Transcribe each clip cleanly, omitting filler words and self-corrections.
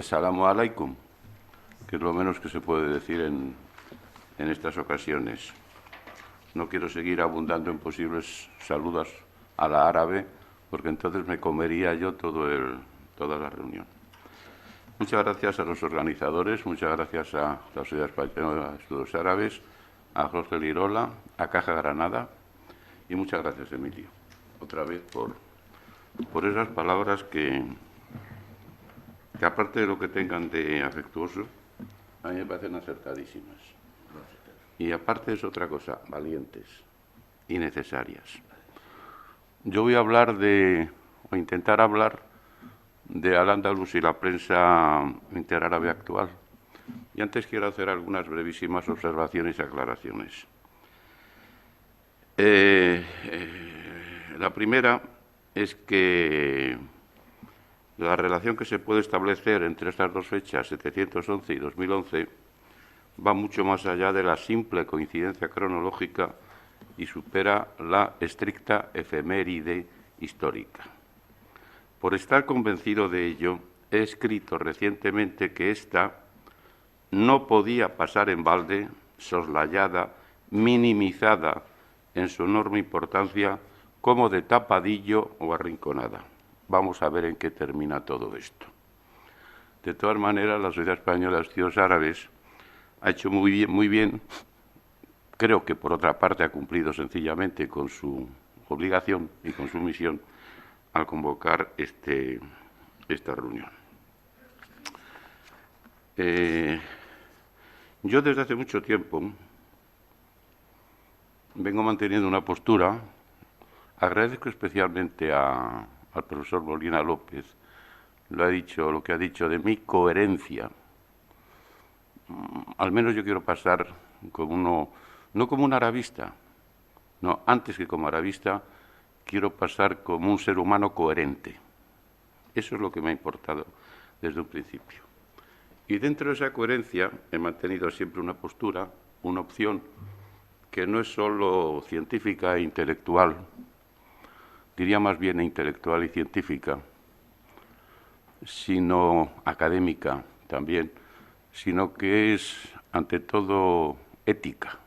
Assalamu alaikum, que es lo menos que se puede decir en estas ocasiones. No quiero seguir abundando en posibles saludos a la árabe, porque entonces me comería yo toda la reunión. Muchas gracias a los organizadores, muchas gracias a la Sociedad Española de Estudios Árabes, a Jorge Lirola, a Caja Granada, y muchas gracias, Emilio, otra vez por esas palabras que aparte de lo que tengan de afectuoso, a mí me parecen acertadísimas. Y aparte es otra cosa, valientes y necesarias. Yo voy a hablar o intentar hablar de Al-Ándalus y la prensa interárabe actual. Y antes quiero hacer algunas brevísimas observaciones y aclaraciones. La primera es que la relación que se puede establecer entre estas dos fechas, 711 y 2011, va mucho más allá de la simple coincidencia cronológica y supera la estricta efeméride histórica. Por estar convencido de ello, he escrito recientemente que esta no podía pasar en balde, soslayada, minimizada en su enorme importancia, como de tapadillo o arrinconada. Vamos a ver en qué termina todo esto. De todas maneras, la Sociedad Española de Estudios Árabes ha hecho muy bien, creo que por otra parte ha cumplido sencillamente con su obligación y con su misión al convocar esta reunión. Yo desde hace mucho tiempo vengo manteniendo una postura. Agradezco especialmente al profesor Molina López lo que ha dicho de mi coherencia. Al menos yo quiero pasar no como un arabista, no, antes que como arabista, quiero pasar como un ser humano coherente. Eso es lo que me ha importado desde un principio. Y dentro de esa coherencia he mantenido siempre una postura, una opción, que no es solo científica e intelectual, diría más bien intelectual y científica, sino académica también, sino que es, ante todo, ética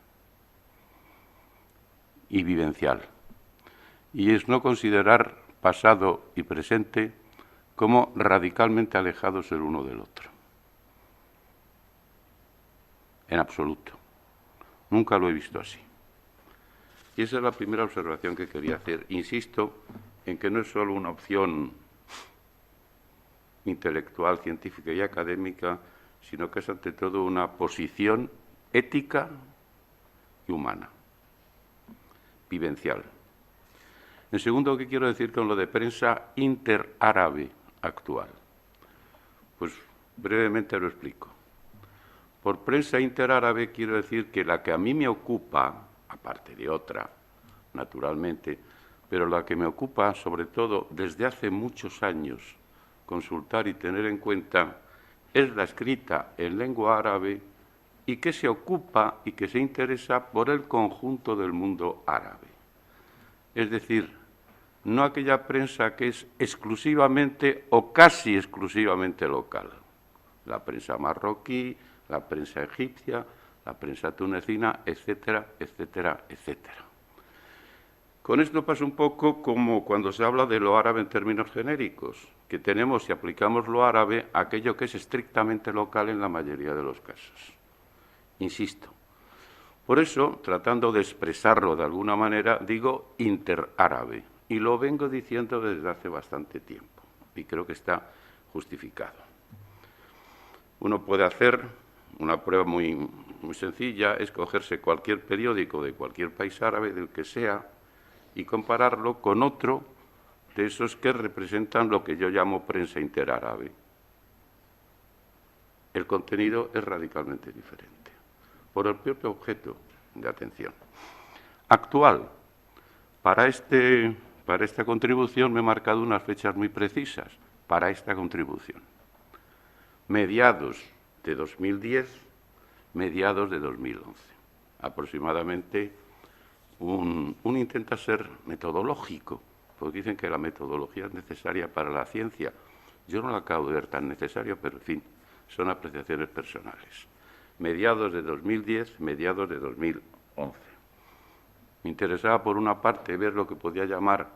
y vivencial. Y es no considerar pasado y presente como radicalmente alejados el uno del otro. En absoluto. Nunca lo he visto así. Y esa es la primera observación que quería hacer. Insisto en que no es solo una opción intelectual, científica y académica, sino que es ante todo una posición ética y humana, vivencial. En segundo, ¿qué quiero decir con lo de prensa interárabe actual? Pues brevemente lo explico. Por prensa interárabe quiero decir que la que a mí me ocupa, aparte de otra, naturalmente, pero la que me ocupa, sobre todo desde hace muchos años, consultar y tener en cuenta, es la escrita en lengua árabe y que se ocupa y que se interesa por el conjunto del mundo árabe. Es decir, no aquella prensa que es exclusivamente o casi exclusivamente local. La prensa marroquí, la prensa egipcia, la prensa tunecina, etcétera, etcétera, etcétera. Con esto pasa un poco como cuando se habla de lo árabe en términos genéricos, que tenemos y aplicamos lo árabe a aquello que es estrictamente local en la mayoría de los casos. Insisto. Por eso, tratando de expresarlo de alguna manera, digo interárabe, y lo vengo diciendo desde hace bastante tiempo, y creo que está justificado. Uno puede hacer una prueba muy sencilla, es cogerse cualquier periódico de cualquier país árabe, del que sea, y compararlo con otro de esos que representan lo que yo llamo prensa interárabe. El contenido es radicalmente diferente, por el propio objeto de atención. Actual. Para esta contribución me he marcado unas fechas muy precisas para esta contribución. Mediados de 2010, mediados de 2011. Aproximadamente un intenta ser metodológico, porque dicen que la metodología es necesaria para la ciencia. Yo no lo acabo de ver tan necesario, pero en fin, son apreciaciones personales. Mediados de 2010, mediados de 2011. Me interesaba, por una parte, ver lo que podía llamar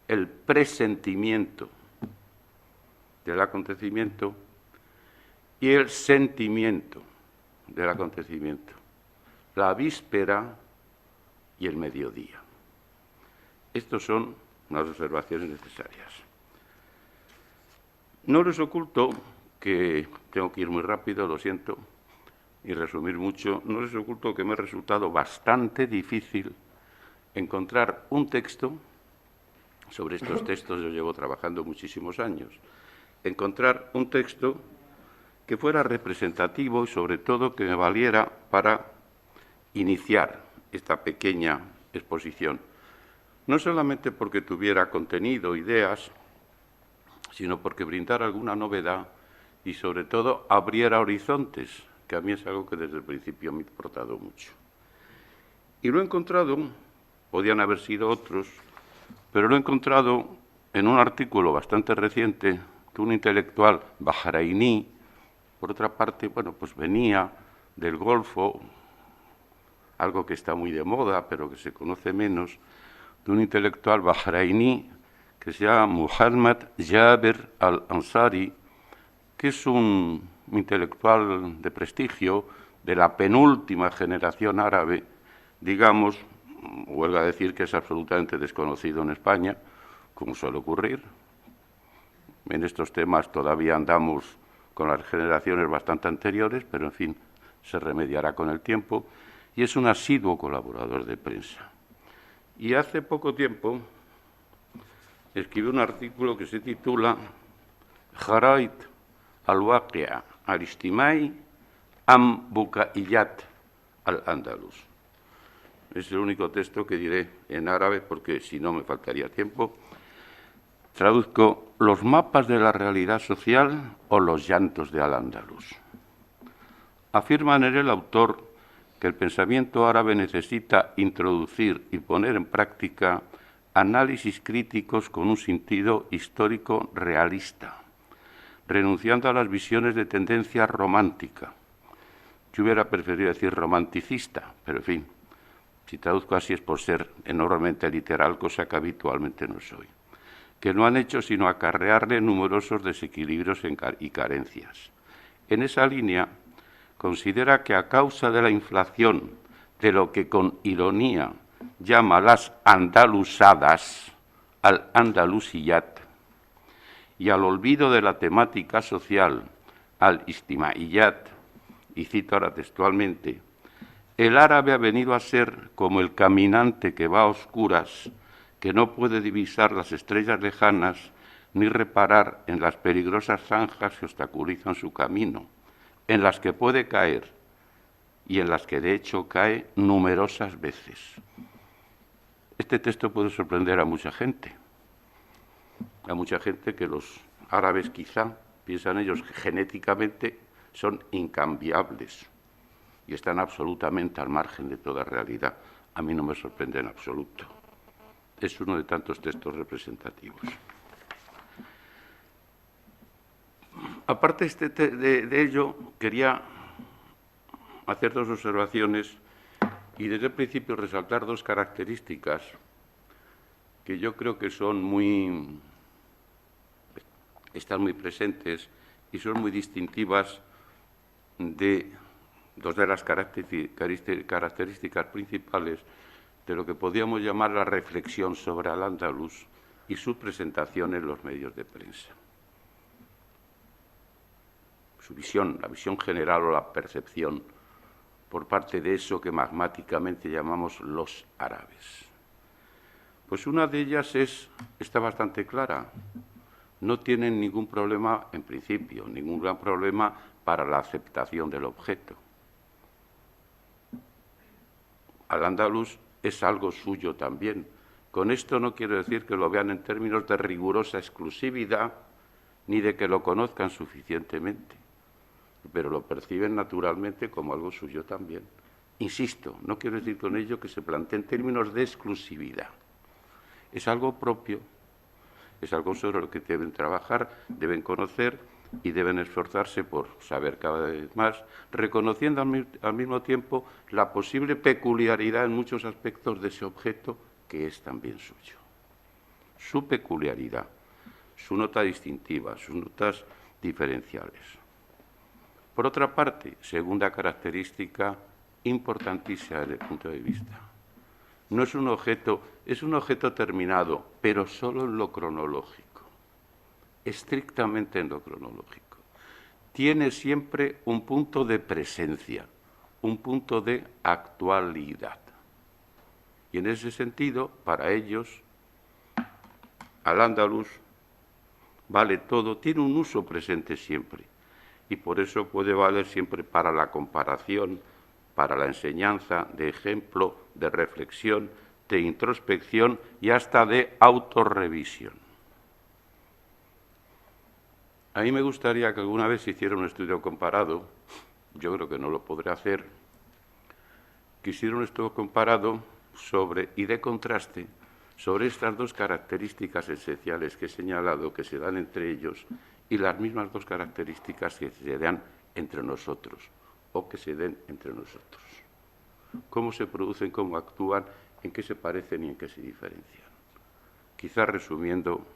el presentimiento del acontecimiento y el sentimiento del acontecimiento, la víspera y el mediodía. Estos son las observaciones necesarias. No les oculto que tengo que ir muy rápido, lo siento, y resumir mucho. No les oculto que me ha resultado bastante difícil encontrar un texto, sobre estos textos yo llevo trabajando muchísimos años, encontrar un texto que fuera representativo y, sobre todo, que me valiera para iniciar esta pequeña exposición. No solamente porque tuviera contenido, ideas, sino porque brindara alguna novedad y, sobre todo, abriera horizontes, que a mí es algo que desde el principio me ha importado mucho. Y lo he encontrado, podían haber sido otros, pero lo he encontrado en un artículo bastante reciente de un intelectual bahrainí. Por otra parte, bueno, pues venía del Golfo, algo que está muy de moda, pero que se conoce menos, de un intelectual bahrainí que se llama Muhammad Jaber al-Ansari, que es un intelectual de prestigio de la penúltima generación árabe, digamos, huelga a decir que es absolutamente desconocido en España, como suele ocurrir. En estos temas todavía andamos con las generaciones bastante anteriores, pero en fin, se remediará con el tiempo, y es un asiduo colaborador de prensa. Y hace poco tiempo escribió un artículo que se titula Jarait al-Waqia al-Ijtimai am Bukaiyat al-Andalus. Es el único texto que diré en árabe, porque si no me faltaría tiempo. Traduzco: los mapas de la realidad social o los llantos de Al-Ándalus. Afirma en él el autor que el pensamiento árabe necesita introducir y poner en práctica análisis críticos con un sentido histórico realista, renunciando a las visiones de tendencia romántica. Yo hubiera preferido decir romanticista, pero en fin, si traduzco así es por ser enormemente literal, cosa que habitualmente no soy, que no han hecho sino acarrearle numerosos desequilibrios y carencias. En esa línea, considera que a causa de la inflación de lo que con ironía llama las andalusadas, al andalusiyat, y al olvido de la temática social, al istimaiyat, y cito ahora textualmente, el árabe ha venido a ser como el caminante que va a oscuras, que no puede divisar las estrellas lejanas ni reparar en las peligrosas zanjas que obstaculizan su camino, en las que puede caer y en las que de hecho cae numerosas veces. Este texto puede sorprender a mucha gente que los árabes quizá piensan ellos que genéticamente son incambiables y están absolutamente al margen de toda realidad. A mí no me sorprende en absoluto. Es uno de tantos textos representativos. Aparte de ello, quería hacer dos observaciones y desde el principio resaltar dos características que yo creo que están muy presentes y son muy distintivas de dos de las características principales de lo que podríamos llamar la reflexión sobre Al-Ándalus y su presentación en los medios de prensa. Su visión, la visión general o la percepción por parte de eso que magmáticamente llamamos los árabes. Pues una de ellas está bastante clara. No tienen ningún problema, en principio, ningún gran problema para la aceptación del objeto. Al-Ándalus es algo suyo también. Con esto no quiero decir que lo vean en términos de rigurosa exclusividad ni de que lo conozcan suficientemente, pero lo perciben naturalmente como algo suyo también. Insisto, no quiero decir con ello que se plantee en términos de exclusividad. Es algo propio Es algo sobre lo que deben trabajar, deben conocer y deben esforzarse por saber cada vez más, reconociendo al mismo tiempo la posible peculiaridad en muchos aspectos de ese objeto que es también suyo. Su peculiaridad, su nota distintiva, sus notas diferenciales. Por otra parte, segunda característica importantísima desde el punto de vista. No es un objeto, es un objeto terminado, pero solo en lo cronológico, estrictamente en lo cronológico. Tiene siempre un punto de presencia, un punto de actualidad. Y en ese sentido, para ellos, Al-Ándalus vale todo, tiene un uso presente siempre. Y por eso puede valer siempre para la comparación, para la enseñanza, de ejemplo, de reflexión, de introspección y hasta de autorrevisión. A mí me gustaría que alguna vez se hiciera un estudio comparado, yo creo que no lo podré hacer, que hiciera un estudio comparado sobre y de contraste sobre estas dos características esenciales que he señalado que se dan entre ellos y las mismas dos características que se dan entre nosotros o que se den entre nosotros. Cómo se producen, cómo actúan, en qué se parecen y en qué se diferencian. Quizás resumiendo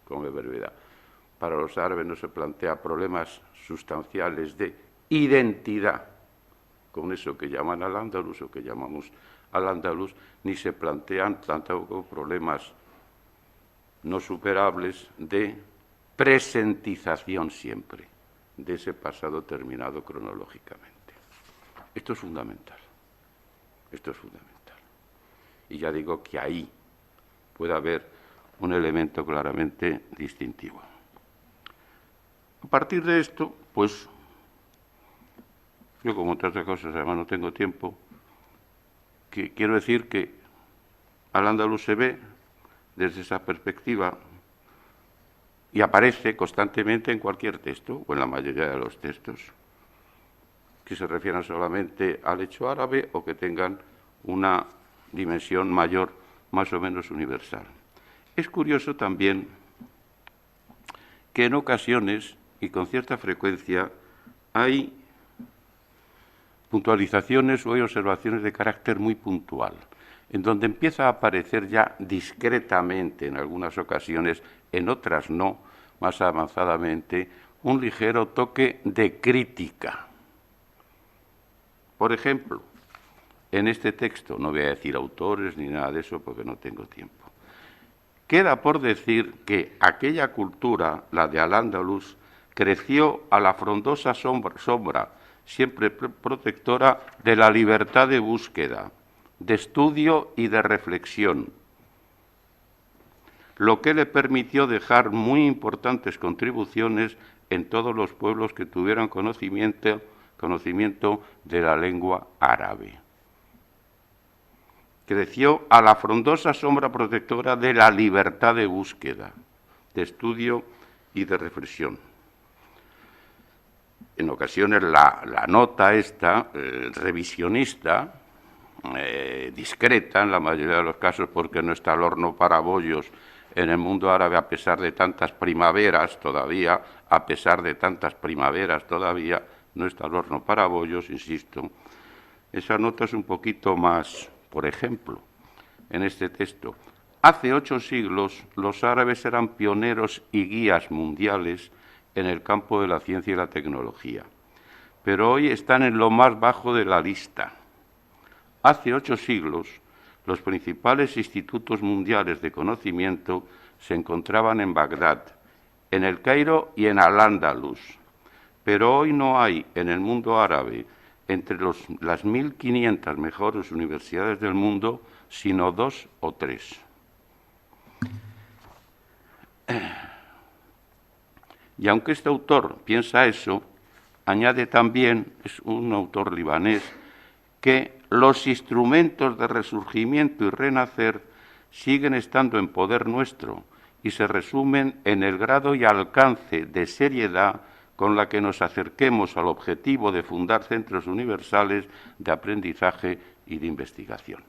con brevedad, para los árabes no se plantea problemas sustanciales de identidad con eso que llaman Al-Ándalus o que llamamos Al-Ándalus, ni se plantean tampoco problemas no superables de presentización siempre de ese pasado terminado cronológicamente. Esto es fundamental. Esto es fundamental. Y ya digo que ahí puede haber un elemento claramente distintivo. A partir de esto, pues, yo como entre otras cosas, además no tengo tiempo, que quiero decir que Al-Ándalus se ve desde esa perspectiva y aparece constantemente en cualquier texto, o en la mayoría de los textos, que se refieran solamente al hecho árabe o que tengan una dimensión mayor, más o menos universal. Es curioso también que en ocasiones y con cierta frecuencia hay puntualizaciones o hay observaciones de carácter muy puntual, en donde empieza a aparecer ya discretamente en algunas ocasiones, en otras no, más avanzadamente, un ligero toque de crítica. Por ejemplo, en este texto, no voy a decir autores ni nada de eso porque no tengo tiempo, queda por decir que aquella cultura, la de Al-Ándalus, creció a la frondosa sombra siempre protectora de la libertad de búsqueda, de estudio y de reflexión, lo que le permitió dejar muy importantes contribuciones en todos los pueblos que tuvieran conocimiento de la lengua árabe. Creció a la frondosa sombra protectora de la libertad de búsqueda, de estudio y de reflexión. En ocasiones la nota esta, revisionista, discreta en la mayoría de los casos, porque no está el horno para bollos en el mundo árabe a pesar de tantas primaveras todavía, no está el horno para bollos, insisto. Esa nota es un poquito más, por ejemplo, en este texto. Hace 8 siglos los árabes eran pioneros y guías mundiales en el campo de la ciencia y la tecnología, pero hoy están en lo más bajo de la lista. Hace 8 siglos, los principales institutos mundiales de conocimiento se encontraban en Bagdad, en El Cairo y en Al-Ándalus, pero hoy no hay en el mundo árabe, entre las 1.500 mejores universidades del mundo, sino 2 o 3. Y aunque este autor piensa eso, añade también, es un autor libanés, que los instrumentos de resurgimiento y renacer siguen estando en poder nuestro y se resumen en el grado y alcance de seriedad con la que nos acerquemos al objetivo de fundar centros universales de aprendizaje y de investigación.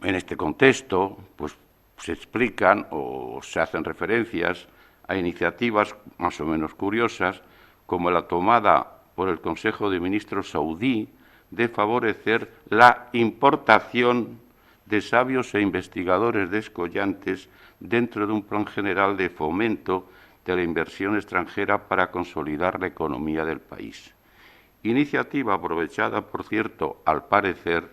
En este contexto, pues se explican o se hacen referencias a iniciativas más o menos curiosas, como la tomada por el Consejo de Ministros saudí de favorecer la importación de sabios e investigadores descollantes dentro de un plan general de fomento de la inversión extranjera para consolidar la economía del país. Iniciativa aprovechada, por cierto, al parecer,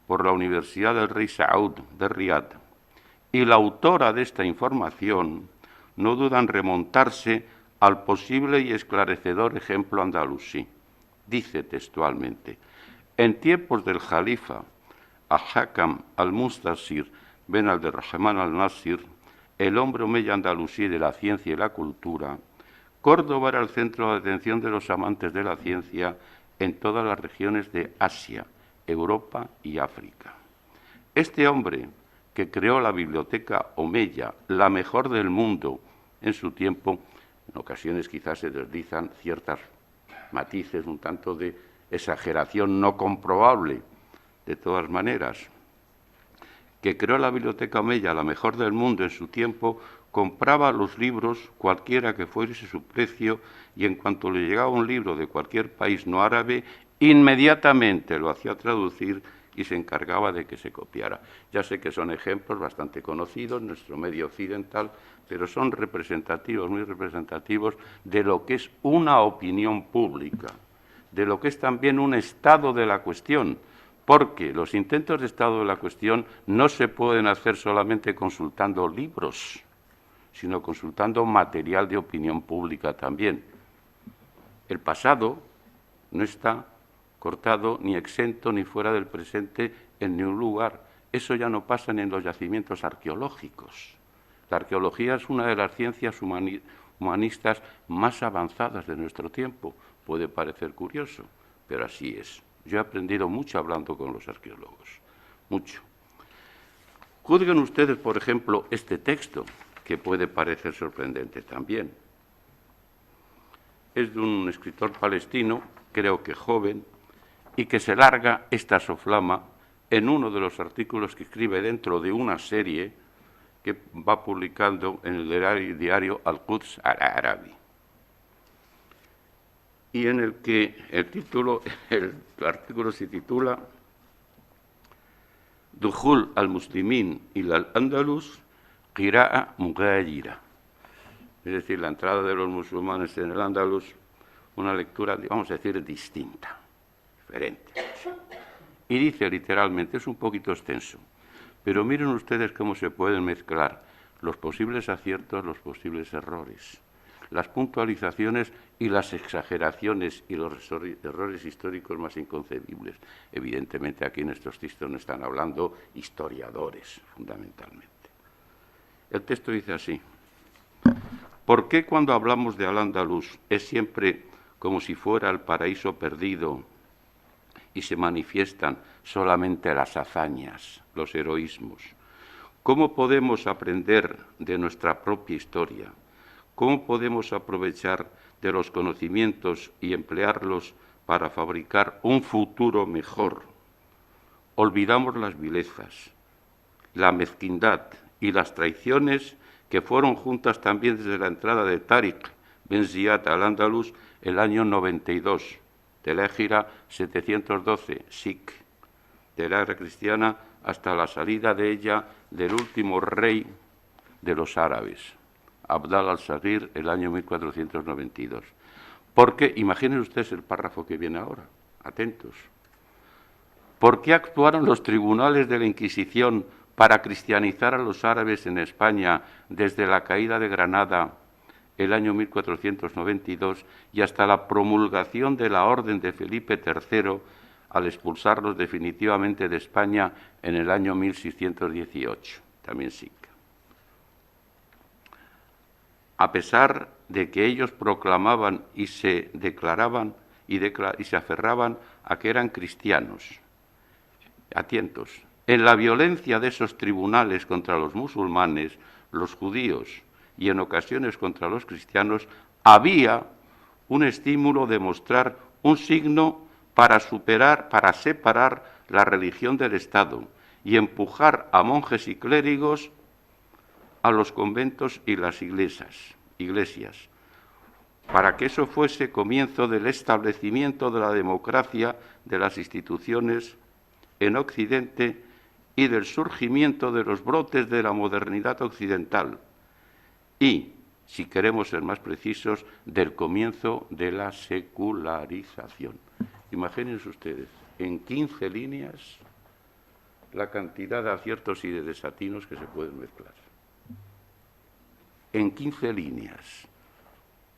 por la Universidad del Rey Saud de Riad. Y la autora de esta información no duda en remontarse al posible y esclarecedor ejemplo andalusí. Dice textualmente: en tiempos del jalifa al-Hakam al-Mustasir ben Abderrahman al-Nasir, el hombre omeya andalusí de la ciencia y la cultura, Córdoba era el centro de atención de los amantes de la ciencia en todas las regiones de Asia, Europa y África. Este hombre, que creó la biblioteca omeya, la mejor del mundo en su tiempo, en ocasiones quizás se deslizan ciertos matices, un tanto de exageración no comprobable, de todas maneras, que creó la biblioteca omeya, la mejor del mundo en su tiempo, compraba los libros, cualquiera que fuese su precio, y en cuanto le llegaba un libro de cualquier país no árabe, inmediatamente lo hacía traducir y se encargaba de que se copiara. Ya sé que son ejemplos bastante conocidos en nuestro medio occidental, pero son representativos, muy representativos de lo que es una opinión pública, de lo que es también un estado de la cuestión, porque los intentos de estado de la cuestión no se pueden hacer solamente consultando libros, sino consultando material de opinión pública también. El pasado no está cortado, ni exento, ni fuera del presente en ningún lugar. Eso ya no pasa ni en los yacimientos arqueológicos. La arqueología es una de las ciencias humanistas más avanzadas de nuestro tiempo. Puede parecer curioso, pero así es. Yo he aprendido mucho hablando con los arqueólogos, mucho. Juzguen ustedes, por ejemplo, este texto, que puede parecer sorprendente también. Es de un escritor palestino, creo que joven, y que se larga esta soflama en uno de los artículos que escribe dentro de una serie que va publicando en el diario Al-Quds Al-Arabi, y en el que el artículo se titula Dukhul al-Muslimin ila al-Andalus Qira'a Mughayira, es decir, la entrada de los musulmanes en el Andalus, una lectura, vamos a decir, distinta, diferente. Y dice literalmente, es un poquito extenso, pero miren ustedes cómo se pueden mezclar los posibles aciertos, los posibles errores, las puntualizaciones y las exageraciones y los errores históricos más inconcebibles. Evidentemente aquí en estos textos no están hablando historiadores, fundamentalmente. El texto dice así: ¿por qué cuando hablamos de Al-Ándalus es siempre como si fuera el paraíso perdido y se manifiestan solamente las hazañas, los heroísmos? ¿Cómo podemos aprender de nuestra propia historia? ¿Cómo podemos aprovechar de los conocimientos y emplearlos para fabricar un futuro mejor? Olvidamos las vilezas, la mezquindad y las traiciones que fueron juntas también desde la entrada de Tariq Ben Ziyad al-Ándalus el año 92, de la Égira 712, SIC, de la era cristiana, hasta la salida de ella del último rey de los árabes, Abd al-Saghir, el año 1492. Porque, imaginen ustedes el párrafo que viene ahora, atentos. ¿Por qué actuaron los tribunales de la Inquisición para cristianizar a los árabes en España desde la caída de Granada el año 1492 y hasta la promulgación de la Orden de Felipe III al expulsarlos definitivamente de España en el año 1618? También sí. A pesar de que ellos proclamaban y se declaraban y se aferraban a que eran cristianos. Atentos, en la violencia de esos tribunales contra los musulmanes, los judíos y en ocasiones contra los cristianos, había un estímulo de mostrar un signo para separar la religión del Estado y empujar a monjes y clérigos a los conventos y las iglesias, para que eso fuese comienzo del establecimiento de la democracia de las instituciones en Occidente y del surgimiento de los brotes de la modernidad occidental y, si queremos ser más precisos, del comienzo de la secularización. Imagínense ustedes, en 15 líneas, la cantidad de aciertos y de desatinos que se pueden mezclar. En 15 líneas.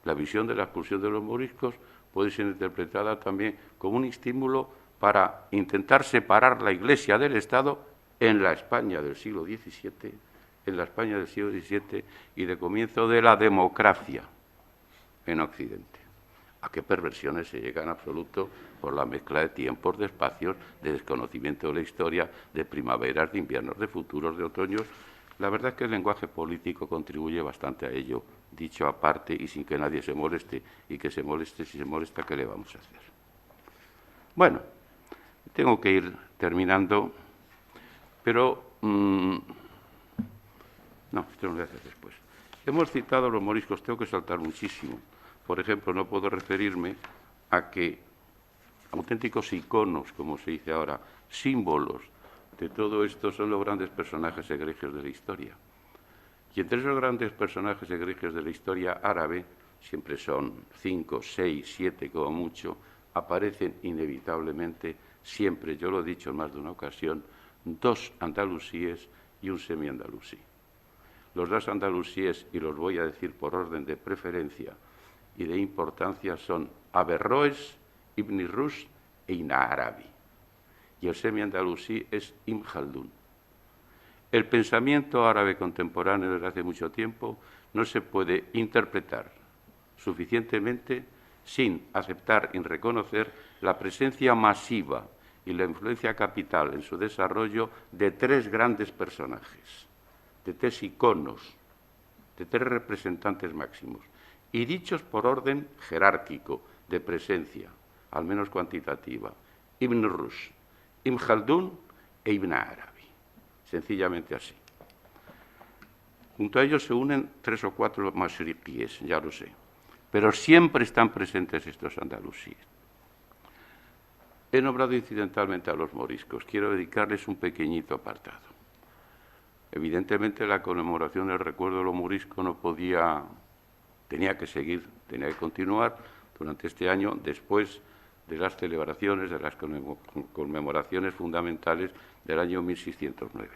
La visión de la expulsión de los moriscos puede ser interpretada también como un estímulo para intentar separar la Iglesia del Estado en la España del siglo XVII, y de comienzo de la democracia en Occidente. ¿A qué perversiones se llega en absoluto por la mezcla de tiempos, de espacios, de desconocimiento de la historia, de primaveras, de inviernos, de futuros, de otoños? La verdad es que el lenguaje político contribuye bastante a ello, dicho aparte y sin que nadie se moleste, y que se moleste, si se molesta, ¿qué le vamos a hacer? Bueno, tengo que ir terminando, pero no, esto lo voy a hacer después. Hemos citado a los moriscos, tengo que saltar muchísimo. Por ejemplo, no puedo referirme a que auténticos iconos, como se dice ahora, símbolos de todo esto son los grandes personajes egregios de la historia. Y entre esos grandes personajes egregios de la historia árabe, siempre son 5, 6, 7 como mucho, aparecen inevitablemente, siempre, yo lo he dicho en más de una ocasión, 2 andalusíes y un semiandalusí. Los 2 andalusíes, y los voy a decir por orden de preferencia y de importancia, son Averroes, Ibn Rushd e Ibn Arabi. Y el semi-andalusí es Ibn Khaldún. El pensamiento árabe contemporáneo desde hace mucho tiempo no se puede interpretar suficientemente sin aceptar y reconocer la presencia masiva y la influencia capital en su desarrollo de 3 grandes personajes, de 3 iconos, de 3 representantes máximos, y dichos por orden jerárquico de presencia, al menos cuantitativa: Ibn Rushd, Ibn Khaldún e Ibn Arabi, sencillamente así. Junto a ellos se unen 3 o 4 mashriquíes, ya lo sé, pero siempre están presentes estos andalusíes. He nombrado incidentalmente a los moriscos, quiero dedicarles un pequeñito apartado. Evidentemente la conmemoración del recuerdo de los moriscos no tenía que seguir, tenía que continuar durante este año, después de las celebraciones, de las conmemoraciones fundamentales del año 1609.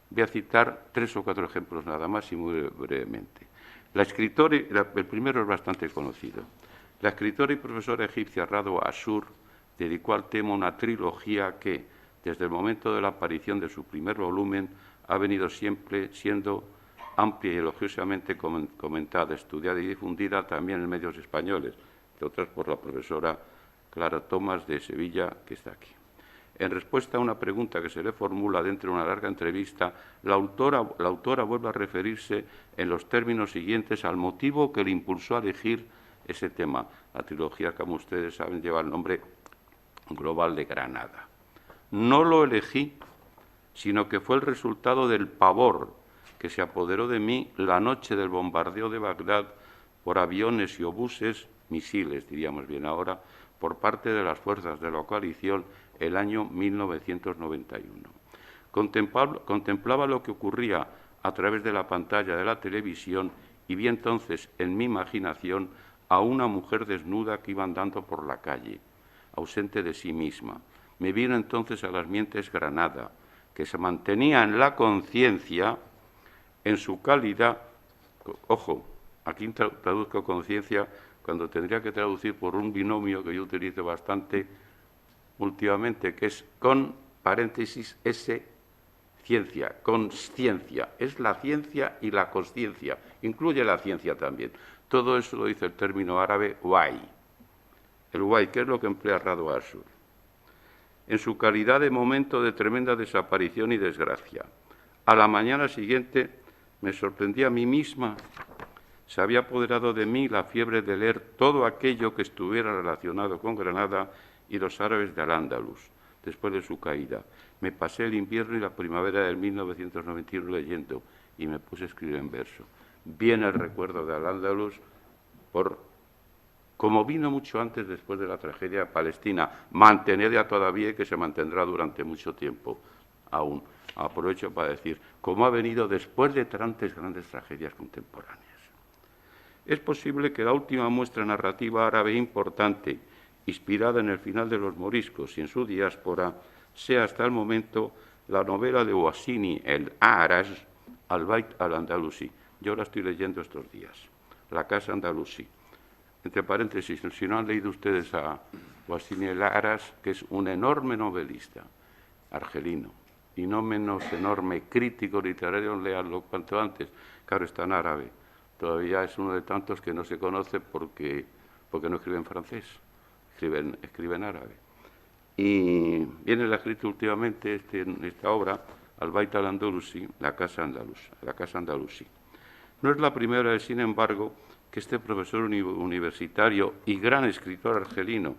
Voy a citar 3 o 4 ejemplos nada más y muy brevemente. El primero es bastante conocido. La escritora y profesora egipcia Radwa Ashur dedicó al tema una trilogía que, desde el momento de la aparición de su primer volumen, ha venido siempre siendo amplia y elogiosamente comentada, estudiada y difundida también en medios españoles, entre otras por la profesora Clara Tomás de Sevilla, que está aquí. En respuesta a una pregunta que se le formula dentro de una larga entrevista, la autora vuelve a referirse en los términos siguientes al motivo que le impulsó a elegir ese tema. La trilogía, como ustedes saben, lleva el nombre global de Granada. No lo elegí, sino que fue el resultado del pavor que se apoderó de mí la noche del bombardeo de Bagdad por aviones y obuses, misiles, diríamos bien ahora, por parte de las fuerzas de la coalición el año 1991. Contemplaba lo que ocurría a través de la pantalla de la televisión y vi entonces en mi imaginación a una mujer desnuda que iba andando por la calle, ausente de sí misma. Me vino entonces a las mientes Granada, que se mantenía en la conciencia en su calidad, ojo, aquí traduzco conciencia cuando tendría que traducir por un binomio que yo utilizo bastante últimamente, que es con paréntesis S, ciencia, consciencia. Es la ciencia y la consciencia, incluye la ciencia también. Todo eso lo dice el término árabe wai. El wai, que es lo que emplea Radwa Ashur. En su calidad de momento de tremenda desaparición y desgracia. A la mañana siguiente me sorprendí a mí misma. Se había apoderado de mí la fiebre de leer todo aquello que estuviera relacionado con Granada y los árabes de Al-Ándalus, después de su caída. Me pasé el invierno y la primavera del 1991 leyendo, y me puse a escribir en verso. Viene el recuerdo de Al-Ándalus como vino mucho antes, después de la tragedia palestina, mantenida todavía y que se mantendrá durante mucho tiempo aún. Aprovecho para decir, como ha venido después de tantas grandes tragedias contemporáneas. Es posible que la última muestra narrativa árabe importante, inspirada en el final de los moriscos y en su diáspora, sea hasta el momento la novela de Ouassini, El A'raj, Al-Bayt al-Andalusi. Yo la estoy leyendo estos días, La Casa Andalusí. Entre paréntesis, si no han leído ustedes a Ouassini El A'raj, que es un enorme novelista argelino, y no menos enorme crítico literario, léanlo cuanto antes, claro, está en árabe. Todavía es uno de tantos que no se conoce porque no escribe en francés, escribe en árabe. Y viene escrito últimamente esta obra, Al-Bayt al-Andalusi, la Casa Andalusí. No es la primera vez, sin embargo, que este profesor universitario y gran escritor argelino,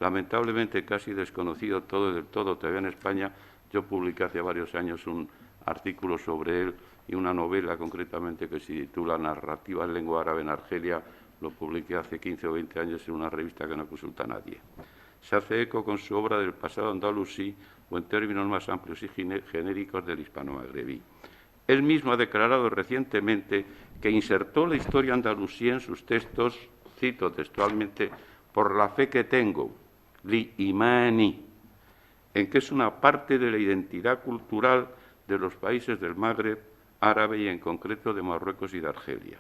lamentablemente casi desconocido del todo todavía en España, yo publiqué hace varios años un artículo sobre él y una novela concretamente que se titula Narrativa en lengua árabe en Argelia, lo publiqué hace 15 o 20 años en una revista que no consulta a nadie. Se hace eco con su obra del pasado andalusí o en términos más amplios y genéricos del hispano-magrebí. Él mismo ha declarado recientemente que insertó la historia andalusí en sus textos, cito textualmente, por la fe que tengo, li imani, en que es una parte de la identidad cultural de los países del Magreb árabe y en concreto de Marruecos y de Argelia.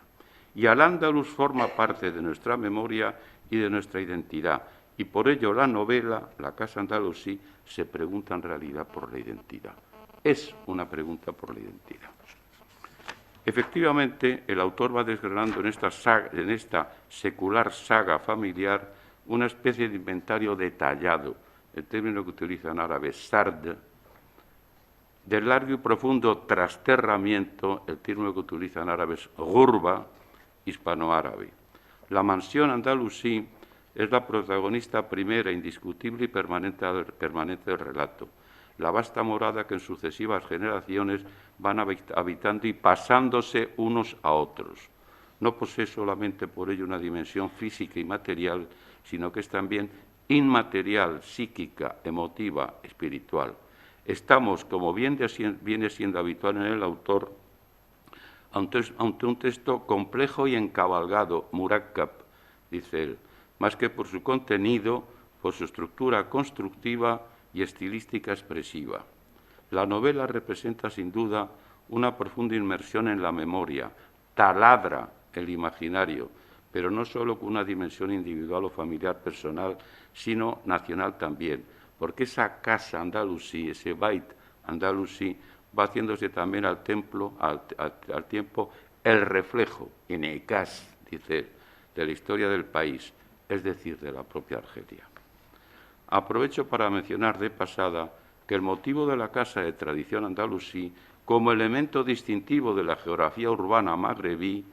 Y Al-Ándalus forma parte de nuestra memoria y de nuestra identidad, y por ello la novela, La Casa Andalusí, se pregunta en realidad por la identidad. Es una pregunta por la identidad. Efectivamente, el autor va desgranando en esta secular saga familiar una especie de inventario detallado, el término que utiliza en árabe, sard, del largo y profundo trasterramiento, el término que utiliza en árabe es ghurba, hispanoárabe. La mansión andalusí es la protagonista primera, indiscutible y permanente del relato. La vasta morada que en sucesivas generaciones van habitando y pasándose unos a otros. No posee solamente por ello una dimensión física y material, sino que es también inmaterial, psíquica, emotiva, espiritual. Estamos, como viene siendo habitual en el autor, ante un texto complejo y encabalgado, murakkab, dice él, más que por su contenido, por su estructura constructiva y estilística expresiva. La novela representa sin duda una profunda inmersión en la memoria, taladra el imaginario, pero no solo con una dimensión individual o familiar personal, sino nacional también, porque esa casa andalusí, ese Bayt andalusí, va haciéndose también al tiempo el reflejo, inecas, dice, de la historia del país, es decir, de la propia Argelia. Aprovecho para mencionar de pasada que el motivo de la casa de tradición andalusí, como elemento distintivo de la geografía urbana magrebí,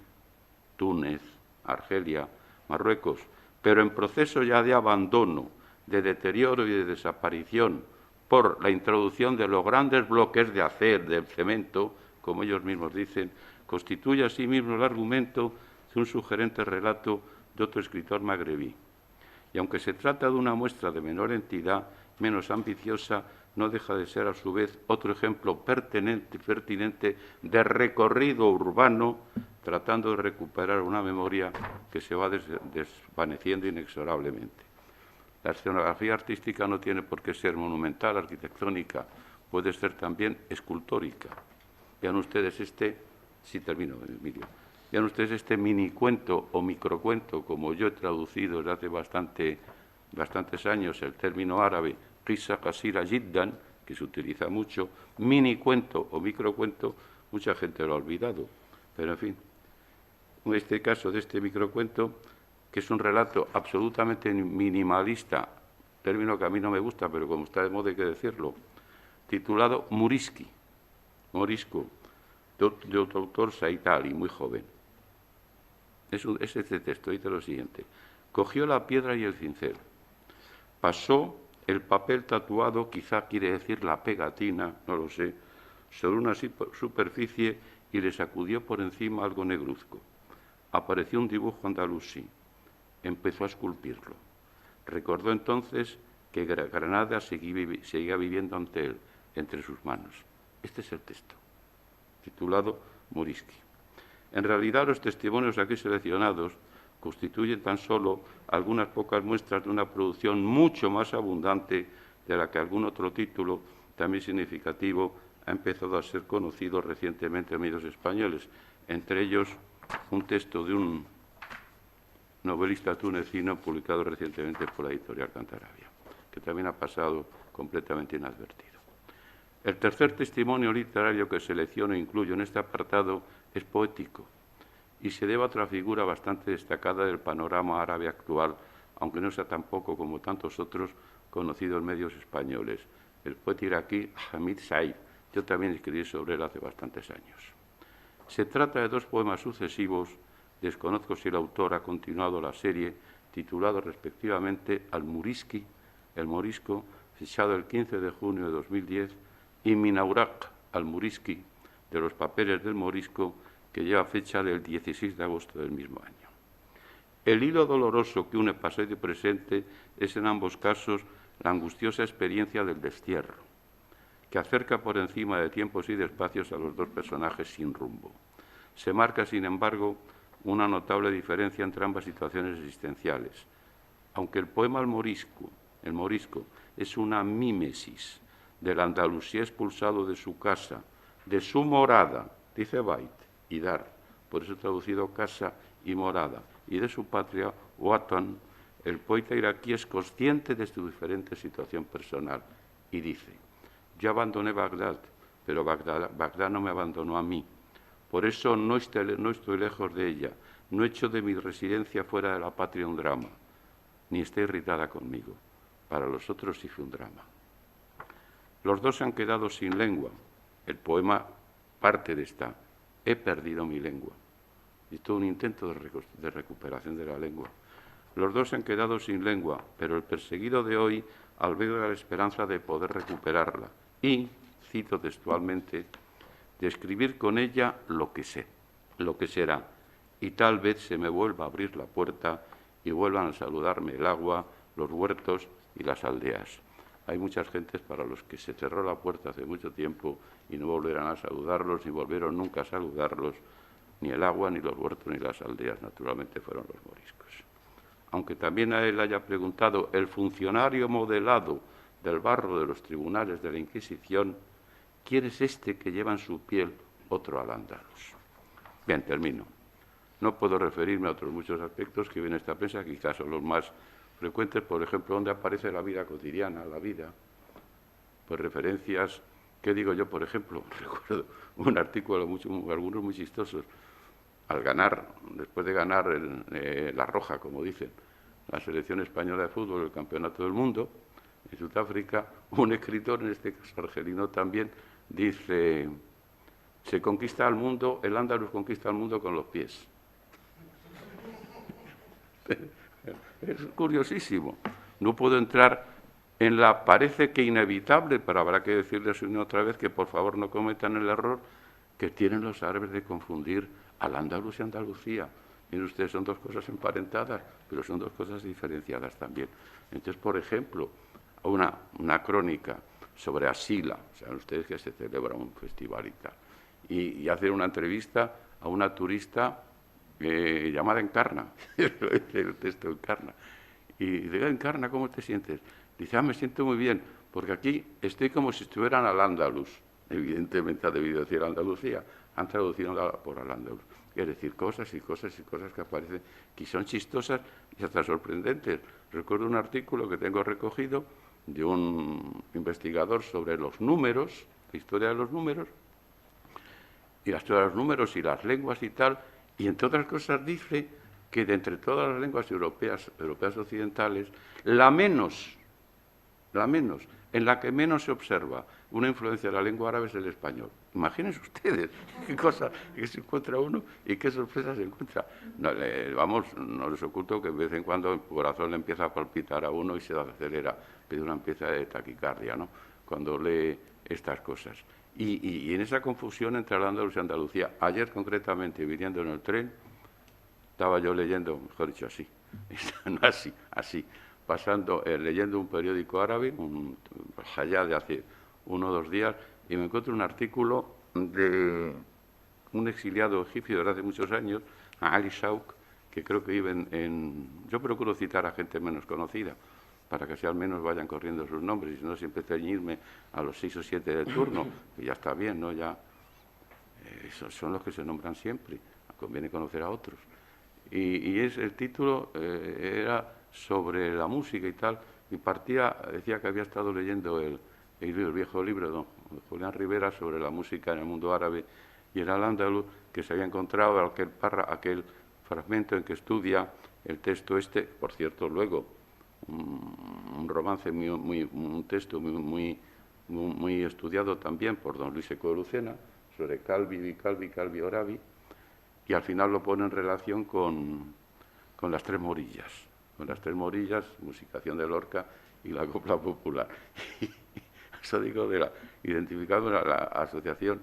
Túnez, Argelia, Marruecos, pero en proceso ya de abandono, de deterioro y de desaparición por la introducción de los grandes bloques de acero, del cemento, como ellos mismos dicen, constituye asimismo el argumento de un sugerente relato de otro escritor magrebí. Y aunque se trata de una muestra de menor entidad, menos ambiciosa, no deja de ser a su vez otro ejemplo pertinente de recorrido urbano, tratando de recuperar una memoria que se va desvaneciendo inexorablemente. La escenografía artística no tiene por qué ser monumental, arquitectónica, puede ser también escultórica. Vean ustedes Emilio, vean ustedes este minicuento o microcuento, como yo he traducido desde hace bastantes años el término árabe, qissa qasira jiddan, que se utiliza mucho, minicuento o microcuento, mucha gente lo ha olvidado. Pero en fin, en este caso de este microcuento, que es un relato absolutamente minimalista, término que a mí no me gusta, pero como está de moda hay que decirlo, titulado Morisco, de otro autor Said Ali, muy joven. Es este texto, dice lo siguiente: cogió la piedra y el cincel, pasó el papel tatuado, quizá quiere decir la pegatina, no lo sé, sobre una superficie y le sacudió por encima algo negruzco. Apareció un dibujo andalusí. Empezó a esculpirlo. Recordó entonces que Granada seguía viviendo ante él, entre sus manos. Este es el texto, titulado Morisky. En realidad, los testimonios aquí seleccionados constituyen tan solo algunas pocas muestras de una producción mucho más abundante de la que algún otro título, también significativo, ha empezado a ser conocido recientemente en medios españoles, entre ellos un texto de un novelista tunecino publicado recientemente por la editorial Cantarabia, que también ha pasado completamente inadvertido. El tercer testimonio literario que selecciono e incluyo en este apartado es poético y se debe a otra figura bastante destacada del panorama árabe actual, aunque no sea tampoco, como tantos otros, conocido en medios españoles, el poeta iraquí Hamid Said. Yo también escribí sobre él hace bastantes años. Se trata de dos poemas sucesivos, desconozco si el autor ha continuado la serie, titulados respectivamente Al-Morisky, el Morisco, fechado el 15 de junio de 2010, y Minaurak, Al-Morisky, de los papeles del Morisco, que lleva fecha del 16 de agosto del mismo año. El hilo doloroso que une pasado y presente es en ambos casos la angustiosa experiencia del destierro, que acerca por encima de tiempos y de espacios a los dos personajes sin rumbo. Se marca, sin embargo, una notable diferencia entre ambas situaciones existenciales. Aunque el poema El Morisco es una mímesis del andalusí expulsado de su casa, de su morada, dice Bait y Dar, por eso traducido casa y morada, y de su patria, Watan, el poeta iraquí es consciente de su diferente situación personal y dice: yo abandoné Bagdad, pero Bagdad no me abandonó a mí. Por eso no estoy lejos de ella, no he hecho de mi residencia fuera de la patria un drama, ni está irritada conmigo. Para los otros sí fue un drama. Los dos se han quedado sin lengua. El poema parte de esta: he perdido mi lengua. Y todo un intento de recuperación de la lengua. Los dos se han quedado sin lengua, pero el perseguido de hoy alberga la esperanza de poder recuperarla y, cito textualmente, de escribir con ella lo que sé, lo que será, y tal vez se me vuelva a abrir la puerta y vuelvan a saludarme el agua, los huertos y las aldeas. Hay muchas gentes para los que se cerró la puerta hace mucho tiempo y no volverán a saludarlos, ni volvieron nunca a saludarlos, ni el agua, ni los huertos, ni las aldeas, naturalmente fueron los moriscos. Aunque también a él haya preguntado el funcionario modelado del barro de los tribunales de la Inquisición, ¿quién es este que lleva en su piel otro al-Ándalus? Bien, termino. No puedo referirme a otros muchos aspectos que viene esta prensa, quizás son los más frecuentes, por ejemplo, donde aparece la vida cotidiana, la vida, pues referencias, ¿qué digo yo? Por ejemplo, recuerdo un artículo, algunos muy chistosos, al ganar, después de ganar la roja, como dicen, la selección española de fútbol, el campeonato del mundo, en Sudáfrica, un escritor, en este caso argelino también, dice: se conquista al mundo, el Andalus conquista al mundo con los pies. Es curiosísimo. No puedo entrar en la, parece que inevitable, pero habrá que decirles una otra vez que por favor no cometan el error que tienen los árabes de confundir al Andalus y Andalucía. Miren ustedes, son dos cosas emparentadas, pero son dos cosas diferenciadas también. Entonces, por ejemplo, una crónica sobre Asila, saben ustedes que se celebra un festival y tal, y hacer una entrevista a una turista llamada Encarna, el texto Encarna, y dice: Encarna, ¿cómo te sientes? Dice: me siento muy bien, porque aquí estoy como si estuvieran al Andalus. Evidentemente ha debido decir Andalucía, han traducido por al Andalus. Es decir, cosas y cosas y cosas que aparecen, que son chistosas y hasta sorprendentes. Recuerdo un artículo que tengo recogido de un investigador sobre los números, la historia de los números, y la historia de los números y las lenguas y tal, y entre otras cosas dice que de entre todas las lenguas europeas occidentales, la menos, en la que menos se observa una influencia de la lengua árabe es el español. Imagínense ustedes qué cosa que se encuentra uno y qué sorpresa se encuentra. No, no les oculto que de vez en cuando el corazón le empieza a palpitar a uno y se acelera, pero una empieza de taquicardia, ¿no?, cuando lee estas cosas. Y en esa confusión entre el andaluz y Andalucía, ayer concretamente, viniendo en el tren, estaba yo leyendo, mejor dicho, así, así, pasando, leyendo un periódico árabe, allá de hace 1 o 2 días, y me encuentro un artículo de un exiliado egipcio desde hace muchos años, Ali Shauk, que creo que vive Yo procuro citar a gente menos conocida, para que si al menos vayan corriendo sus nombres, y si no siempre ceñirme a los 6 o 7 de turno, que ya está bien, ¿no? Ya, esos son los que se nombran siempre, conviene conocer a otros. Y el título era sobre la música y tal, y decía que había estado leyendo el viejo libro de don Julián Rivera sobre la música en el mundo árabe y el al-Ándalus, que se había encontrado aquel fragmento en que estudia el texto este, por cierto, luego, un romance, un texto muy estudiado también por don Luis Eco de Lucena, sobre Calvi Oravi, y al final lo pone en relación con las Tres Morillas, musicación de Lorca y la copla popular. Eso digo, identificando la asociación,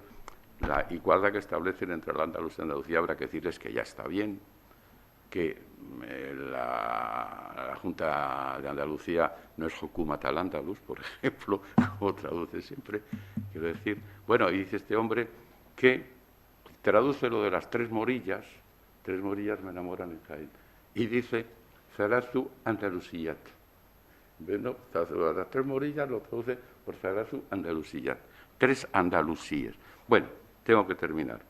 la igualdad que establecen entre el andaluz y Andalucía, habrá que decirles que ya está bien, que la Junta de Andalucía no es Hukumat al-Andalus, por ejemplo, como traduce siempre, quiero decir. Bueno, y dice este hombre que traduce lo de las Tres Morillas me enamoran en Jaén, y dice, Zarazu Andalusiyat. Bueno, las Tres Morillas lo traduce por Zarazu Andalusiyat. 3 Andalusíes. Bueno, tengo que terminar.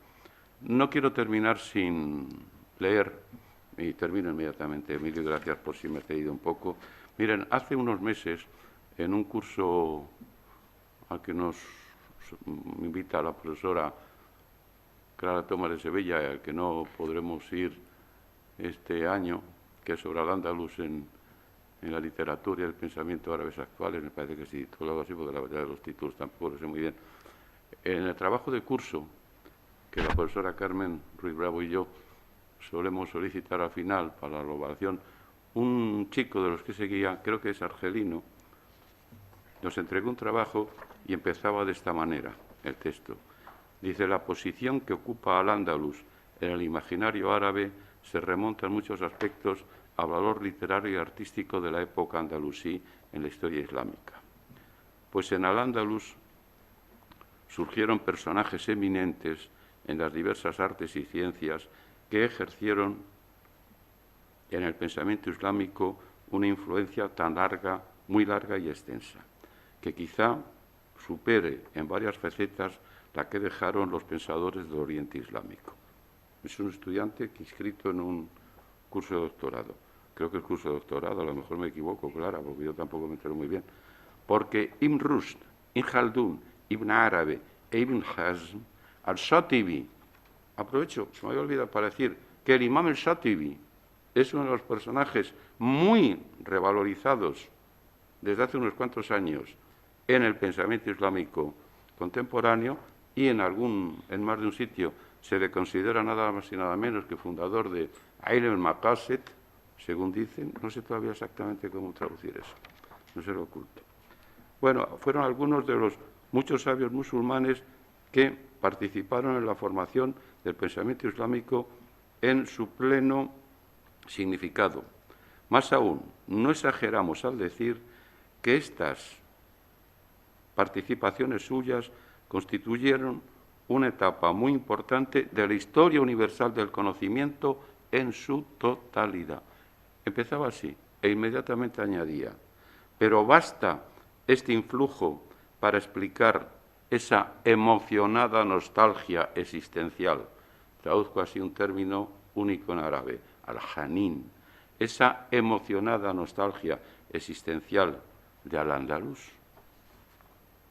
No quiero terminar sin leer, y termino inmediatamente, Emilio, gracias por si me he cedido un poco. Miren, hace unos meses, en un curso al que nos invita la profesora Clara Tomás de Sevilla, al que no podremos ir este año, que es sobre al-Ándalus en la literatura y el pensamiento árabes actuales, me parece que sí, todo algo así, porque la verdad de los títulos tampoco lo sé muy bien. En el trabajo de curso, que la profesora Carmen Ruiz Bravo y yo solemos solicitar al final para la evaluación, un chico de los que seguía, creo que es argelino, nos entregó un trabajo y empezaba de esta manera el texto. Dice, la posición que ocupa al-Ándalus en el imaginario árabe se remonta en muchos aspectos al valor literario y artístico de la época andalusí en la historia islámica. Pues en al-Ándalus surgieron personajes eminentes en las diversas artes y ciencias que ejercieron en el pensamiento islámico una influencia tan larga, muy larga y extensa, que quizá supere en varias facetas la que dejaron los pensadores del Oriente Islámico. Es un estudiante que inscrito en un curso de doctorado. Creo que el curso de doctorado, a lo mejor me equivoco, Clara, porque yo tampoco me entero muy bien. Porque Ibn Rushd, Ibn Khaldun, Ibn Arabi e Ibn Hazm, al-Shatibi, aprovecho, se me había olvidado para decir que el imam al-Shatibi es uno de los personajes muy revalorizados desde hace unos cuantos años en el pensamiento islámico contemporáneo, y en más de un sitio se le considera nada más y nada menos que fundador de Ilm al-Maqasid, según dicen, no sé todavía exactamente cómo traducir eso, no se lo oculto. Bueno, fueron algunos de los muchos sabios musulmanes que participaron en la formación del pensamiento islámico en su pleno significado. Más aún, no exageramos al decir que estas participaciones suyas constituyeron una etapa muy importante de la historia universal del conocimiento en su totalidad. Empezaba así e inmediatamente añadía, pero basta este influjo para explicar esa emocionada nostalgia existencial. Traduzco así un término único en árabe, al-Janin, esa emocionada nostalgia existencial de al-Ándalus.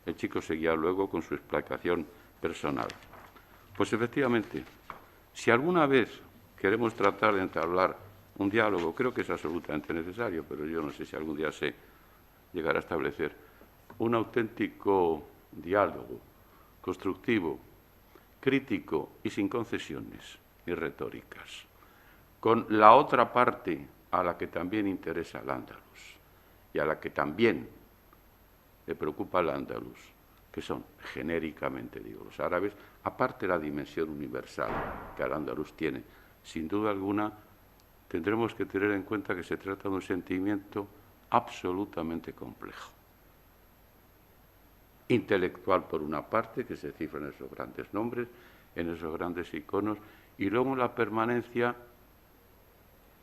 El chico seguía luego con su explicación personal. Pues efectivamente, si alguna vez queremos tratar de entablar un diálogo, creo que es absolutamente necesario, pero yo no sé si algún día se llegará a establecer un auténtico diálogo constructivo, crítico y sin concesiones ni retóricas, con la otra parte a la que también interesa al Ándalus y a la que también le preocupa al Ándalus, que son, genéricamente digo, los árabes, aparte de la dimensión universal que Al-Ándalus tiene, sin duda alguna, tendremos que tener en cuenta que se trata de un sentimiento absolutamente complejo. Intelectual, por una parte, que se cifra en esos grandes nombres, en esos grandes iconos, y luego la permanencia,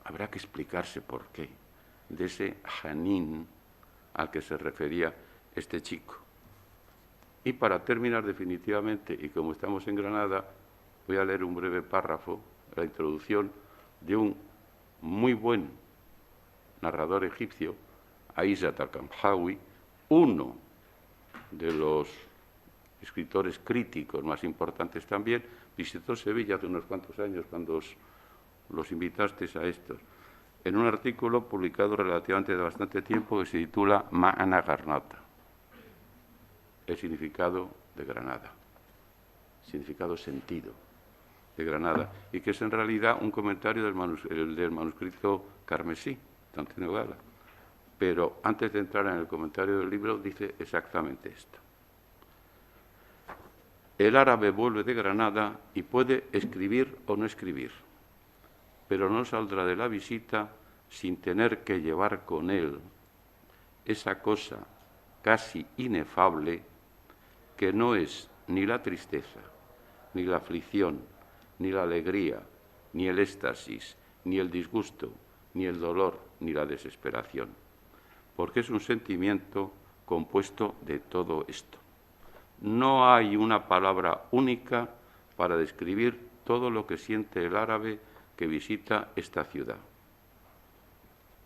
habrá que explicarse por qué, de ese Hanin al que se refería este chico. Y para terminar definitivamente, y como estamos en Granada, voy a leer un breve párrafo, la introducción de un muy buen narrador egipcio, Aizat al-Kamhawi, uno de los escritores críticos más importantes también, visitó Sevilla hace unos cuantos años cuando los invitasteis a estos, en un artículo publicado relativamente de bastante tiempo que se titula Ma'ana Garnata, el significado de Granada, significado sentido de Granada, y que es en realidad un comentario del manuscrito carmesí de Antonio Gala. Pero antes de entrar en el comentario del libro, dice exactamente esto. El árabe vuelve de Granada y puede escribir o no escribir, pero no saldrá de la visita sin tener que llevar con él esa cosa casi inefable que no es ni la tristeza, ni la aflicción, ni la alegría, ni el éxtasis, ni el disgusto, ni el dolor, ni la desesperación, porque es un sentimiento compuesto de todo esto. No hay una palabra única para describir todo lo que siente el árabe que visita esta ciudad.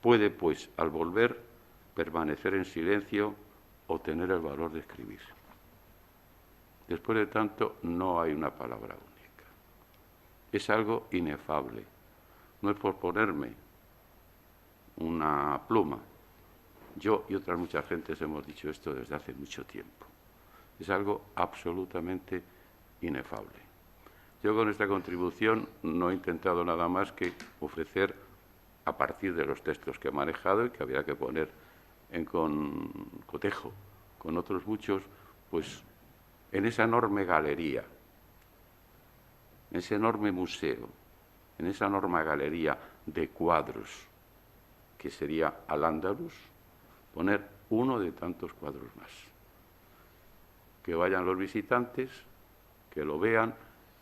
Puede, pues, al volver, permanecer en silencio o tener el valor de escribir. Después de tanto, no hay una palabra única. Es algo inefable. No es por ponerme una pluma. Yo y otras muchas gentes hemos dicho esto desde hace mucho tiempo. Es algo absolutamente inefable. Yo con esta contribución no he intentado nada más que ofrecer, a partir de los textos que he manejado y que habría que poner en cotejo con otros muchos, pues en esa enorme galería, en ese enorme museo, en esa enorme galería de cuadros que sería Al-Ándalus, poner uno de tantos cuadros más. Que vayan los visitantes, que lo vean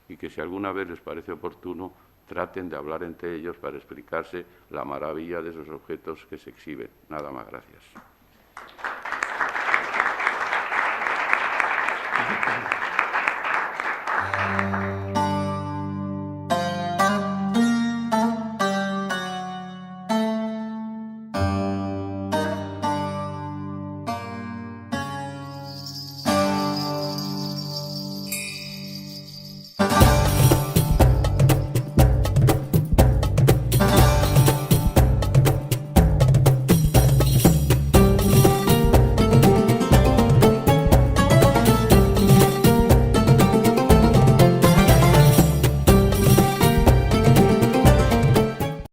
y que si alguna vez les parece oportuno, traten de hablar entre ellos para explicarse la maravilla de esos objetos que se exhiben. Nada más, gracias.